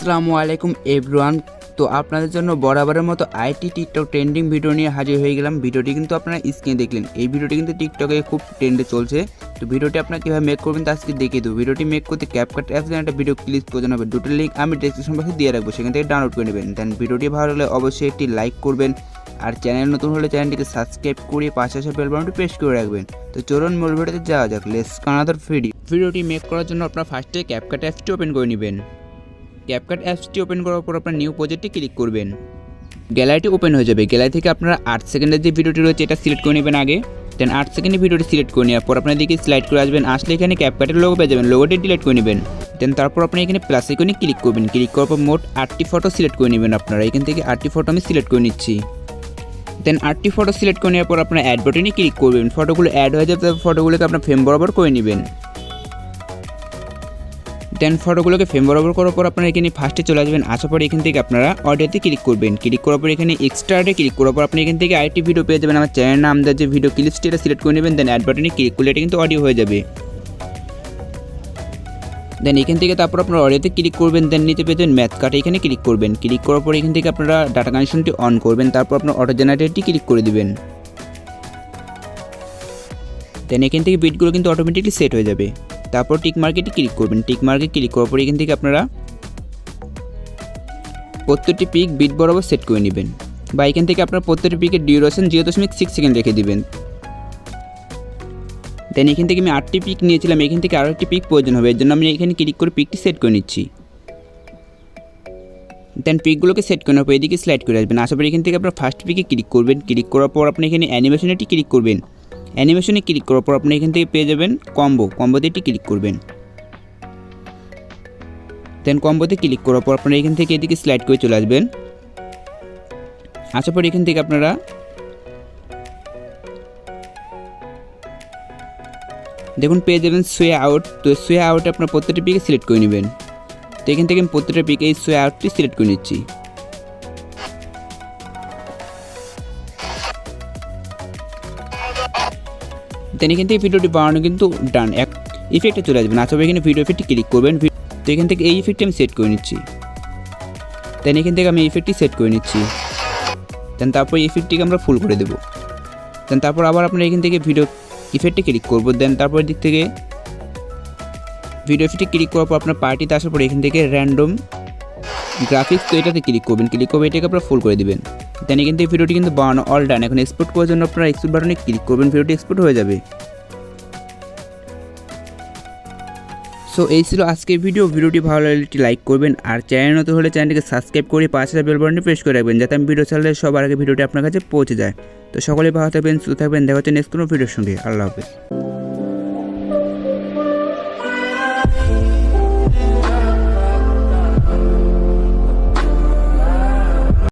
আসসালামু আলাইকুম এভরিওয়ান। তো আপনাদের জন্য বরাবরের মতো আইটি টিকটক ট্রেন্ডিং ভিডিও নিয়ে হাজির হয়ে গেলাম। ভিডিওটি কিন্তু আপনারা স্ক্রিনে দেখলেন। এই ভিডিওটি কিন্তু টিকটকে খুব ট্রেন্ডে চলছে। তো ভিডিওটি আপনারা কীভাবে মেক করবেন তা আজকে দেখিয়ে দেবো। ভিডিওটি মেক করতে CapCut অ্যাপস দিয়ে একটা ভিডিও ক্লিপ প্রয়োজন হবে। দুটো লিঙ্ক আমি ডেসক্রিপশন বক্সে দিয়ে রাখবো, সেখান থেকে ডাউনলোড করে নেবেন। দেন ভিডিওটি ভালো লাগলে অবশ্যই একটি লাইক করবেন, আর চ্যানেল নতুন হলে চ্যানেলটিকে সাবস্ক্রাইব করে পাশে আসা বেল বাটনটি প্রেস করে রাখবেন। তো চলুন মূল ভিডিওতে যাওয়া যাক। লেটস আনাদার ভিডিওটি মেক করার জন্য আপনারা ফার্স্টে CapCut অ্যাপসটি ওপেন করে নেবেন। CapCut অ্যাপসটি ওপেন করার পর আপনার নিউ প্রজেক্টে ক্লিক করবেন। গ্যালারিটি ওপেন হয়ে যাবে। গ্যালারি থেকে আপনারা 8 সেকেন্ডের যে ভিডিওটি রয়েছে এটা সিলেক্ট করে নেবেন আগে। দেন 8 সেকেন্ডে ভিডিওটি সিলেক্ট করে নেওয়ার পর আপনার দিকে স্লাইড করে আসবেন। আসলে এখানে CapCutের লোগো পেয়ে যাবেন, লোগোটি ডিলিট করে নেবেন। দেন তারপর আপনি এখানে প্লাস আইকনে ক্লিক করবেন। ক্লিক করার পর মোট 8টি ফটো সিলেক্ট করে নেবেন। আপনারা এখান থেকে 8টি ফটো আমি সিলেক্ট করে নিচ্ছি। দেন 8টি ফটো সিলেক্ট করে নেওয়ার পর আপনারা অ্যাড বাটনে ক্লিক করবেন। ফটোগুলো অ্যাড হয়ে যাবে, তারপর ফটোগুলোকে আপনার ফ্রেম বরাবর করে নেবেন। দেন ফটোগুলোকে ফ্রেম বরাবর করার পর আপনারা এখানে ফার্স্টে চলে আসবেন। আসার পর এখান থেকে আপনারা অডিওতে ক্লিক করবেন। ক্লিক করার পর এখানে এক্সট্রাতে ক্লিক করার পর আপনি এখান থেকে আরেকটি ভিডিও পেয়ে যাবেন। আমার চ্যানেল নাম দেওয়া যে ভিডিও ক্লিপসটি এটা সিলেক্ট করে নেবেন। দেন অ্যাড বাটনে ক্লিক করলে এটা কিন্তু অডিও হয়ে যাবে। দেন এখান থেকে তারপর আপনারা অডিওতে ক্লিক করবেন। দেন নিচে পেয়ে যাবেন ম্যাথকাট, এখানে ক্লিক করবেন। ক্লিক করার পর এখান থেকে আপনারা ডাটা কানেকশনটি অন করবেন। তারপর আপনার অটো জেনারেটরটি ক্লিক করে দেবেন। দেন এখান থেকে বিটগুলো কিন্তু অটোমেটিকলি সেট হয়ে যাবে। তারপর টিক মার্কেটে ক্লিক করবেন। টিক মার্কে ক্লিক করার পর এখান থেকে আপনারা প্রত্যেকটি পিক বিট বরাবর সেট করে নেবেন, বা এখান থেকে আপনার প্রত্যেকটি পিকের ডিউরেশন 0.6 সেকেন্ড রেখে দেবেন। দেন এখান থেকে আমি 8টি পিক নিয়েছিলাম, এখান থেকে আরও একটি পিক প্রয়োজন হবে। এর জন্য আমি এখানে ক্লিক করে পিকটি সেট করে নিচ্ছি। দেন পিকগুলোকে সেট করে নেওয়ার পর এদিকে স্লাইড করে আসবেন। আসার পর এখান থেকে আপনার ফার্স্ট পিকে ক্লিক করবেন। ক্লিক করার পর আপনি এখানে অ্যানিমেশনেটি ক্লিক করবেন। অ্যানিমেশনে ক্লিক করার পর আপনি এখান থেকে পেয়ে যাবেন কম্বোতে ক্লিক করবেন। দেন কম্বোতে ক্লিক করার পর আপনারা এখান থেকে এদিকে স্লাইড করে চলে আসবেন। আসার পর এখান থেকে আপনারা দেখুন পেয়ে যাবেন সোয়া আউট। তো সোয়া আউটে আপনার প্রত্যেকটি পিকে সিলেক্ট করে নেবেন। তো এখান থেকে আমি প্রত্যেকটা পিকে এই সোয়া আউটটি সিলেক্ট করে নিচ্ছি। দেন এখান থেকে ভিডিওটি বানানো কিন্তু ডান। এক ইফেক্টে চলে আসবেন। আসার পর এখানে ভিডিও ইফেক্টটি ক্লিক করবেন। তো এখান থেকে এই ইফেক্টটি আমি সেট করে নিচ্ছি। দেন এখান থেকে আমি ইফেক্টটি সেট করে নিচ্ছি। দেন তারপর এই ইফেক্টটিকে আমরা ফুল করে দেবো। দেন তারপর আবার আপনার এখান থেকে ভিডিও ইফেক্টে ক্লিক করবো। দেন তারপর দিক থেকে ভিডিও ইফেক্টে ক্লিক করার পর আপনার পার্টিতে আসার পর এখান থেকে র্যান্ডম গ্রাফিক্স, তো এটাতে ক্লিক করবেন। ক্লিক করবে এটাকে আপনারা ফুল করে দেবেন। দেন এখান থেকে ভিডিওটি কিন্তু বানানো অল ডান। এখন এক্সপোর্ট করার জন্য আপনারা এক্সপোর্ট বাটনে ক্লিক করবেন। ভিডিওটি এক্সপোর্ট হয়ে যাবে। সো এই ছিল আজকের ভিডিওটি ভালো লাগলে একটি লাইক করবেন, আর চ্যানেল নতুন হলে চ্যানেলটিকে সাবস্ক্রাইব করে পাশে বেল বাটনটি প্রেস করে রাখবেন, যাতে আমি ভিডিও ছাড়লে সবার আগে ভিডিওটি আপনার কাছে পৌঁছে যায়। তো সকলে ভালো থাকবেন, সুস্থ থাকবেন। দেখা হচ্ছে নেক্সট কোনো ভিডিওর সঙ্গে। আল্লাহ হাফেজ।